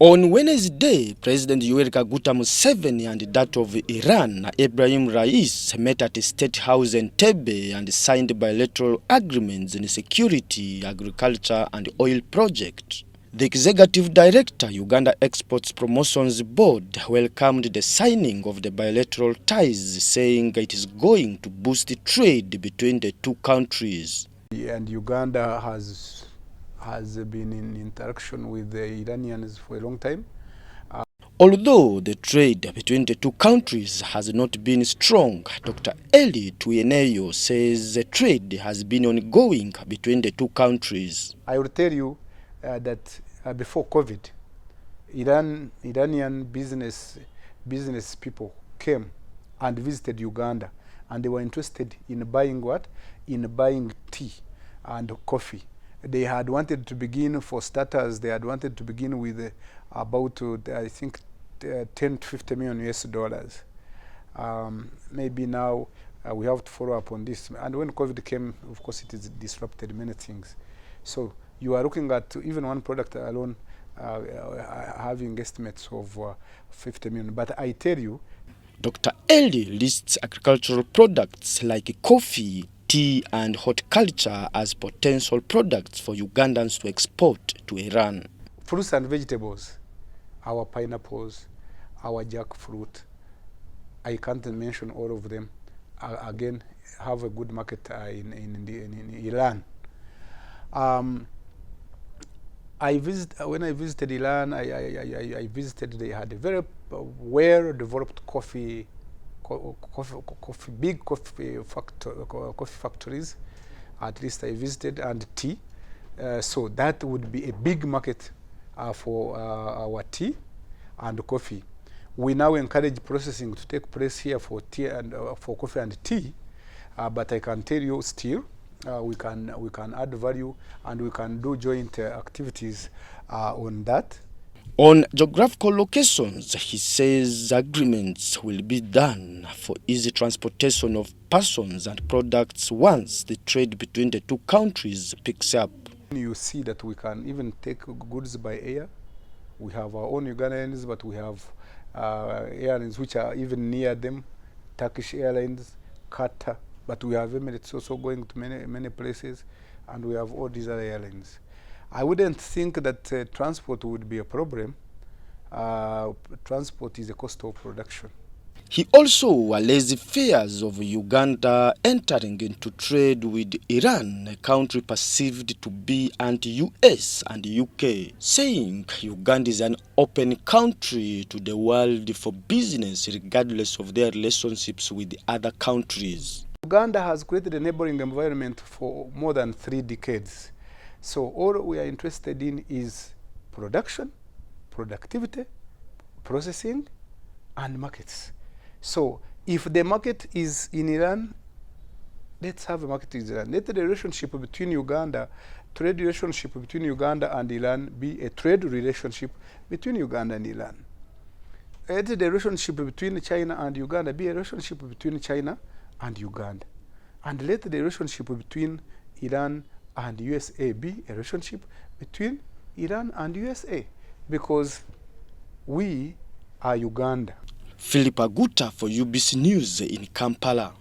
On Wednesday, President Aguta and that of Iran, Ibrahim Rais, met at State House in Entebbe and signed bilateral agreements in security, agriculture and oil projects. The Executive Director, Uganda Exports Promotions Board, welcomed the signing of the bilateral ties, saying it is going to boost trade between the two countries. And Uganda has been in interaction with the Iranians for a long time. Although the trade between the two countries has not been strong, Dr. Elly Twineyo says the trade has been ongoing between the two countries. I will tell you that before COVID, Iranian business people came and visited Uganda, and they were interested in buying what? In buying tea and coffee. They had wanted to begin, for starters, they had wanted to begin with about, I think, 10 to 50 million US dollars. Maybe now we have to follow up on this. And when COVID came, of course, it has disrupted many things. So you are looking at even one product alone having estimates of 50 million. But I tell you, Dr. Elly lists agricultural products like coffee, tea and horticulture as potential products for Ugandans to export to Iran. Fruits and vegetables, our pineapples, our jackfruit, I can't mention all of them, again, have a good market in Iran. When I visited Iran, I visited, they had a very well-developed big coffee factories, at least I visited, and tea. So that would be a big market for our tea and coffee. We now encourage processing to take place here for tea and for coffee and tea, but I can tell you still we can add value and we can do joint activities on that. On geographical locations, he says agreements will be done for easy transportation of persons and products once the trade between the two countries picks up. You see that we can even take goods by air. We have our own Ugandan airlines, but we have airlines which are even near them, Turkish Airlines, Qatar, but we have Emirates also going to many places, and we have all these other airlines. I wouldn't think that transport would be a problem. Transport is a cost of production. He also alleged fears of Uganda entering into trade with Iran, a country perceived to be anti-US and UK, saying Uganda is an open country to the world for business regardless of their relationships with other countries. Uganda has created a neighboring environment for more than 3 decades. So all we are interested in is production, productivity, processing, and markets. So if the market is in Iran, let's have a market in Iran. Let the relationship between trade relationship between Uganda and Iran be a trade relationship between Uganda and Iran. Let the relationship between China and Uganda be a relationship between China and Uganda. And let the relationship between Iran and USA be a relationship between Iran and USA, because we are Uganda. Aguta for UBC News in Kampala.